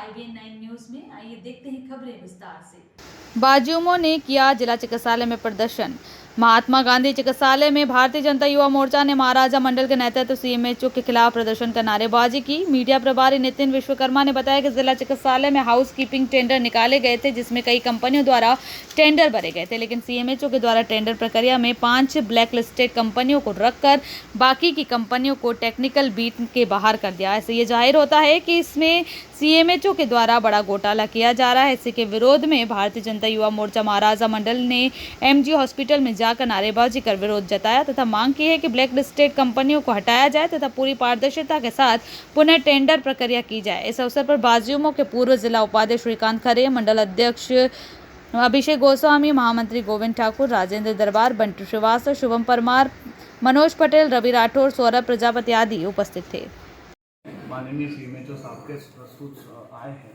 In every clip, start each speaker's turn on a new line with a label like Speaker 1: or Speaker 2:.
Speaker 1: IBN 9 news में। आइए देखते हैं खबरें विस्तार से।
Speaker 2: बाजुओं ने किया जिला चिकित्सालय में प्रदर्शन। महात्मा गांधी चिकित्सालय में भारतीय जनता युवा मोर्चा ने महाराजा मंडल के नेतृत्व सीएमएचओ के खिलाफ प्रदर्शन कर नारेबाजी की। मीडिया प्रभारी नितिन विश्वकर्मा ने बताया कि जिला चिकित्सालय में हाउस कीपिंग टेंडर निकाले गए थे, जिसमें कई कंपनियों द्वारा टेंडर भरे गए थे, लेकिन सीएमएचओ के द्वारा टेंडर प्रक्रिया में 5 ब्लैक लिस्टेड कंपनियों को रखकर बाकी की कंपनियों को टेक्निकल बीट के बाहर कर दिया। ऐसे ये जाहिर होता है कि इसमें सीएमएचओ के द्वारा बड़ा घोटाला किया जा रहा है। इसी के विरोध में भारतीय जनता युवा मोर्चा महाराजा मंडल ने एमजी हॉस्पिटल में जाकर नारेबाजी कर विरोध जताया तथा मांग की है कि ब्लैक लिस्टेड कंपनियों को हटाया जाए तथा पूरी पारदर्शिता के साथ पुनः टेंडर प्रक्रिया की जाए। इस अवसर पर बाजुओं के पूर्व जिला उपाध्यक्ष श्रीकांत खरे, मंडल अध्यक्ष अभिषेक गोस्वामी, महामंत्री गोविंद ठाकुर, राजेंद्र दरबार, बंटू श्रीवास्तव, शुभम परमार, मनोज पटेल, रवि राठौर, सौरभ प्रजापति आदि उपस्थित थे।
Speaker 3: माननीय सीएमएचओ साहब के प्रस्तुत आए हैं।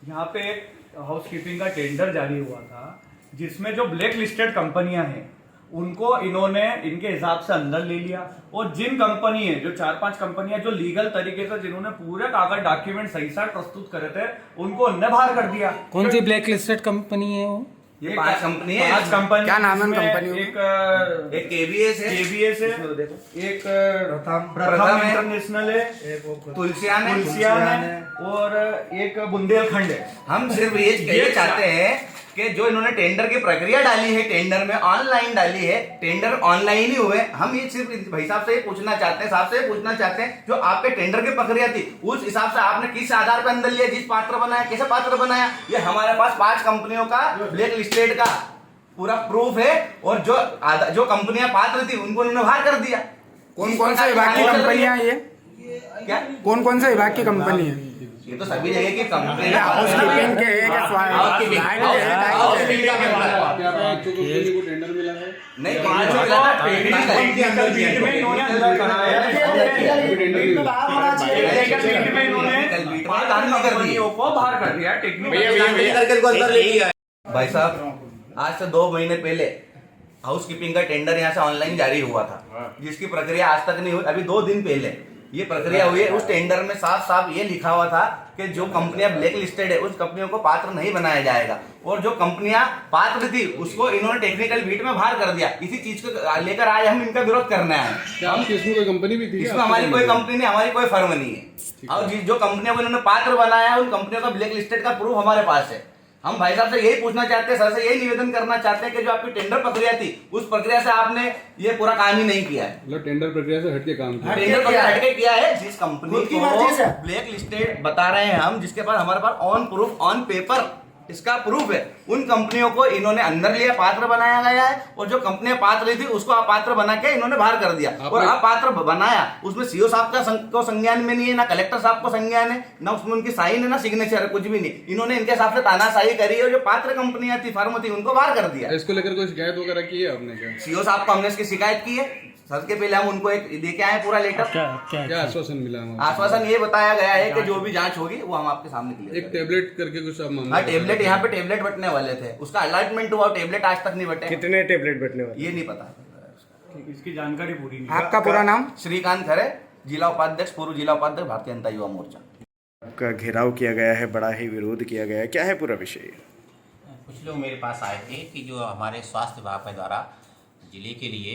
Speaker 3: यहाँ पे एक हाउस कीपिंग का टेंडर जारी हुआ था, जिसमें जो ब्लैक लिस्टेड कंपनियां हैं उनको इन्होंने इनके हिसाब से अंदर ले लिया, और जिन कंपनी है जो 4-5 कंपनियां जो लीगल तरीके से जिन्होंने पूरे कागज डॉक्यूमेंट सही साथ प्रस्तुत करे थे, उनको उनने बाहर कर दिया।
Speaker 4: कौन सी ब्लैक लिस्टेड कंपनी है वो?
Speaker 5: ये 5 कंपनी है।
Speaker 3: 5 कंपनी।
Speaker 4: क्या नाम है उन कंपनियों?
Speaker 5: एक केवीएस है,
Speaker 3: एक
Speaker 5: प्रथम है,
Speaker 3: इंटरनेशनल है,
Speaker 5: तुलसियान
Speaker 3: है और एक बुंदेलखंड है।
Speaker 5: हम सिर्फ ये कहना चाहते हैं कि जो इन्होंने टेंडर की प्रक्रिया डाली है, टेंडर में ऑनलाइन डाली है, टेंडर ऑनलाइन ही हुए। हम ये सिर्फ भाई साहब से पूछना चाहते हैं, साहब से पूछना चाहते हैं, जो आपके टेंडर की प्रक्रिया थी उस हिसाब से आपने किस आधार पर अंदर लिया, जिस पात्र बनाया, कैसे पात्र बनाया, ये हमारे पास 5 कंपनियों का ब्लैक लिस्टेड का पूरा प्रूफ है। और जो कंपनियां पात्र थी उनको उन्होंने बाहर कर दिया।
Speaker 4: कौन कौन से विभाग की कंपनियां ये?
Speaker 5: क्या
Speaker 4: कौन कौन से विभाग की कंपनी है?
Speaker 5: ये तो सभी जगह की कंपनी है।
Speaker 4: हाउस कीपिंग के है क्या?
Speaker 5: टेंडर मिला है नहीं,
Speaker 3: बाहर कर दिया
Speaker 5: भाई साहब। आज से 2 महीने पहले हाउस कीपिंग का टेंडर यहाँ से ऑनलाइन जारी हुआ था, जिसकी प्रक्रिया आज तक नहीं हुई। अभी 2 दिन पहले ये प्रक्रिया हुई है। उस टेंडर में साफ साफ ये लिखा हुआ था कि जो कंपनियां ब्लैक लिस्टेड है उस कंपनियों को पात्र नहीं बनाया जाएगा, और जो कंपनियां पात्र थी उसको इन्होंने टेक्निकल बीट में बाहर कर दिया। इसी चीज को लेकर आज हम इनका विरोध करना है।
Speaker 6: इसमें कोई कंपनी भी थी?
Speaker 5: इसमें हमारी कोई कंपनी नहीं, हमारी कोई फर्म नहीं है। और जो कंपनियों को इन्होंने पात्र बनाया उन कंपनियों का ब्लैक लिस्टेड का प्रूफ हमारे पास है। हम भाई साहब से यही पूछना चाहते हैं, सर से यही निवेदन करना चाहते हैं कि जो आपकी टेंडर प्रक्रिया थी उस प्रक्रिया से आपने ये पूरा काम ही नहीं किया है।
Speaker 6: मतलब टेंडर प्रक्रिया से हटके काम किया।
Speaker 5: टेंडर प्रक्रिया हटके किया है। जिस कंपनी को ब्लैक लिस्टेड बता रहे हैं हम, जिसके पास हमारे pass on proof on paper इसका प्रूफ है, उन कंपनियों को इन्होंने अंदर लिया, पात्र बनाया गया है, और जो कंपनियां पात्र थी उसको अपात्र बना के इन्होंने बाहर कर दिया। और अपात्र बनाया उसमें सीओ साहब का को संज्ञान में नहीं है, ना कलेक्टर साहब को संज्ञान है, ना उसमें उनकी साइन है, ना सिग्नेचर है, कुछ भी नहीं। इन्होंने इनके हिसाब से तानाशाही करी है, और जो पात्र कंपनियां थी, फर्म थी, उनको बाहर कर दिया।
Speaker 6: इसको लेकर कोई शिकायत वगैरह की है आपने? क्या
Speaker 5: सीओ साहब को हमने इसकी शिकायत की है। सर के पहले हम उनको एक देके आए पूरा लेटर।
Speaker 6: क्या आश्वासन मिला?
Speaker 5: आश्वासन ये बताया गया है कि जो भी जांच होगी वो हम आपके सामने क्लियर
Speaker 6: एक टेबलेट करके कुछ
Speaker 5: हाँ, टेबलेट यहाँ पे टेबलेट बटने वाले थे, उसका अलॉटमेंट हुआ, टेबलेट आज तक नहीं बटे।
Speaker 4: कितने टेबलेट बटने वाले?
Speaker 5: ये नहीं पता,
Speaker 3: इसकी जानकारी पूरी नहीं।
Speaker 4: आपका पूरा नाम?
Speaker 5: श्रीकांत खरे, जिला उपाध्यक्ष, पूर्व जिला उपाध्यक्ष, भारतीय जनता युवा मोर्चा।
Speaker 7: का घेराव किया गया है, बड़ा ही विरोध किया गया है, क्या है पूरा विषय?
Speaker 8: कुछ लोग मेरे पास आए थे कि जो हमारे स्वास्थ्य विभाग के द्वारा जिले के लिए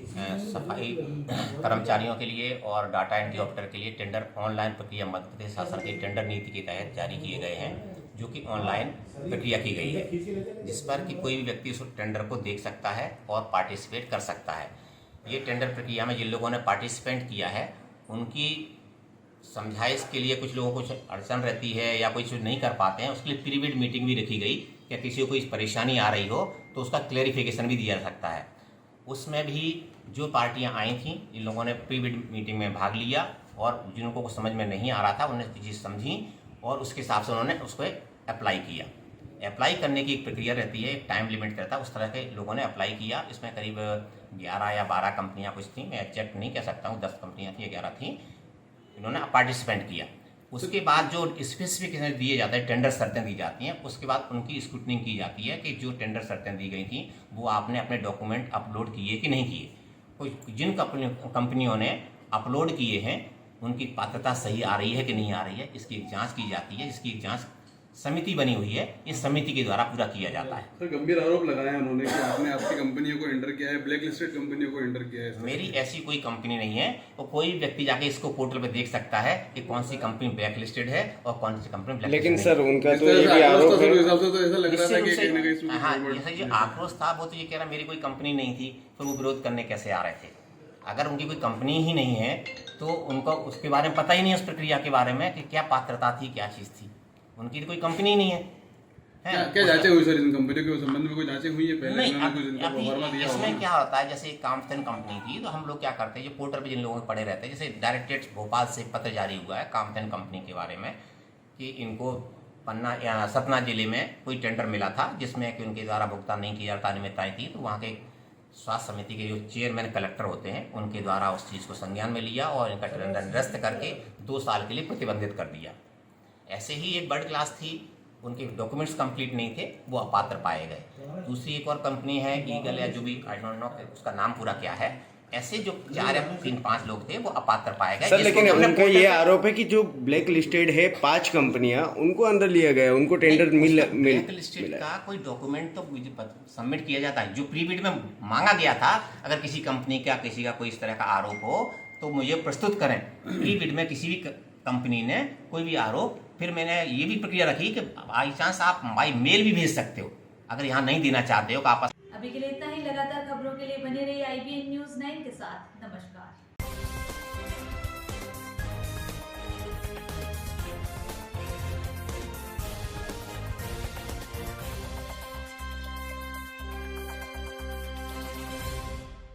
Speaker 8: सफाई कर्मचारियों के लिए और डाटा एंट्री ऑपरेटर के लिए टेंडर ऑनलाइन प्रक्रिया मध्य प्रदेश शासन की टेंडर नीति के तहत जारी किए गए हैं, जो कि ऑनलाइन प्रक्रिया की गई है, जिस पर कि कोई भी व्यक्ति उस टेंडर को देख सकता है और पार्टिसिपेट कर सकता है। ये टेंडर प्रक्रिया में जिन लोगों ने पार्टिसिपेट किया है उनकी समझाइश के लिए कुछ लोगों को कुछ अड़चन रहती है या कोई चीज़ नहीं कर पाते हैं, उसके लिए प्री बिड मीटिंग भी रखी गई। या किसी को कोई परेशानी आ रही हो तो उसका क्लेरिफिकेशन भी दिया जा सकता है। उसमें भी जो पार्टियां आई थीं, इन लोगों ने प्री बिड मीटिंग में भाग लिया, और जिनको को समझ में नहीं आ रहा था उन्होंने चीज़ समझी और उसके हिसाब से उन्होंने उसको अप्लाई किया। अप्लाई करने की एक प्रक्रिया रहती है, एक टाइम लिमिट रहता है, उस तरह के लोगों ने अप्लाई किया। इसमें करीब 11 या 12 कंपनियां कुछ थी, मैं एग्जैक्ट नहीं कह सकता हूँ, 10 कंपनियां थी या 11 थी, इन्होंने पार्टिसिपेंट किया। उसके बाद जो स्पेसिफिकेशन दिए जाते हैं, टेंडर शर्तें दी जाती हैं, उसके बाद उनकी स्क्रूटनिंग की जाती है कि जो टेंडर शर्तें दी गई थी वो आपने अपने डॉक्यूमेंट अपलोड किए कि नहीं किए। कोई जिन कंपनियों ने अपलोड किए हैं उनकी पात्रता सही आ रही है कि नहीं आ रही है, इसकी एक जांच की जाती है। इसकी एक जांच समिति बनी हुई है, इस समिति के द्वारा पूरा किया जाता है।
Speaker 6: सर गंभीर आरोप लगाया उन्होंने कि आपने आपकी कंपनियों को एंटर किया है, ब्लैक लिस्टेड कंपनियों को एंटर किया है।
Speaker 8: मेरी ऐसी कोई कंपनी नहीं है, तो कोई व्यक्ति जाके इसको पोर्टल पे देख सकता है कि कौन सी कंपनी ब्लैक लिस्टेड है और कौन सी कंपनी ब्लैक
Speaker 7: लेकिन
Speaker 8: लिस्टेड
Speaker 7: सर उनका
Speaker 6: इस
Speaker 7: तो
Speaker 6: तरह
Speaker 7: ये
Speaker 6: से
Speaker 7: भी
Speaker 6: आक्रोश
Speaker 7: आरोप
Speaker 6: था,
Speaker 7: है।
Speaker 6: सर, हिसाब से तो ऐसा लग रहा था
Speaker 8: निश्चित
Speaker 6: कि
Speaker 8: रूप
Speaker 6: कहीं ना कहीं
Speaker 8: से
Speaker 6: इसमें
Speaker 8: हाँ,
Speaker 6: गड़बड़-
Speaker 8: जैसे जो आक्रोश था वो तो ये कह रहा मेरी कोई कंपनी नहीं थी, फिर वो विरोध करने कैसे आ रहे थे? अगर उनकी कोई कंपनी ही नहीं है तो उनको उसके बारे में पता ही नहीं है, उस प्रक्रिया के बारे में कि क्या पात्रता थी, क्या चीज़ थी। उनकी तो कोई कंपनी ही नहीं है।
Speaker 6: क्या जांचें हुई सर इन कंपनियों के संबंध में? कोई जांचें हुई है पहले?
Speaker 8: नहीं,
Speaker 6: इन्होंने कुछ इनको
Speaker 8: अभी
Speaker 6: फॉर्मा दिया होगा?
Speaker 8: इसमें क्या होता है, जैसे कामधन कंपनी थी तो हम लोग क्या करते हैं, जो पोर्टल पे जिन लोगों के पड़े रहते हैं, जैसे डायरेक्टरेट भोपाल से पत्र जारी हुआ है कामधन कंपनी के बारे में कि इनको पन्ना या सतना जिले में कोई टेंडर मिला था जिसमें कि उनके द्वारा भुगतान नहीं किया जाता, अनियमितताएं थी। तो वहाँ के स्वास्थ्य समिति के जो चेयरमैन कलेक्टर होते हैं उनके द्वारा उस चीज़ को संज्ञान में लिया और इनका टेंडर निरस्त करके 2 साल के लिए प्रतिबंधित कर दिया। ऐसे ही एक बर्ड क्लास थी, उनके डॉक्यूमेंट्स कंप्लीट नहीं थे, वो अपात्र पाए गए। दूसरी एक और कंपनी है ईगल या जो भी आई डोंट नो उसका नाम पूरा क्या है। ऐसे जो 4 या 3-5 लोग थे वो अपात्र पाए गए।
Speaker 7: सर
Speaker 8: जिसको
Speaker 7: लेकिन
Speaker 8: हमने
Speaker 7: उनका
Speaker 8: पोर्टल
Speaker 7: ये
Speaker 8: पे-
Speaker 7: आरोप है कि जो ब्लैक लिस्टेड है 5 कंपनियां उनको अंदर लिया गया, उनको टेंडर
Speaker 8: ब्लैक लिस्टेड
Speaker 7: मिला।
Speaker 8: का कोई डॉक्यूमेंट तो सबमिट किया जाता है। जो प्री बिड में मांगा गया था, अगर किसी कंपनी का किसी का कोई इस तरह का आरोप हो तो मुझे प्रस्तुत करें। प्री बिड में किसी भी कंपनी ने कोई भी आरोप, फिर मैंने ये भी प्रक्रिया रखी कि बाई चांस आप बाई मेल भी भेज सकते हो, अगर यहाँ नहीं देना चाहते हो कि आप
Speaker 1: अभी के लिए इतना ही। लगातार खबरों के लिए बने रहिए IBN News 9 के साथ। नमस्कार।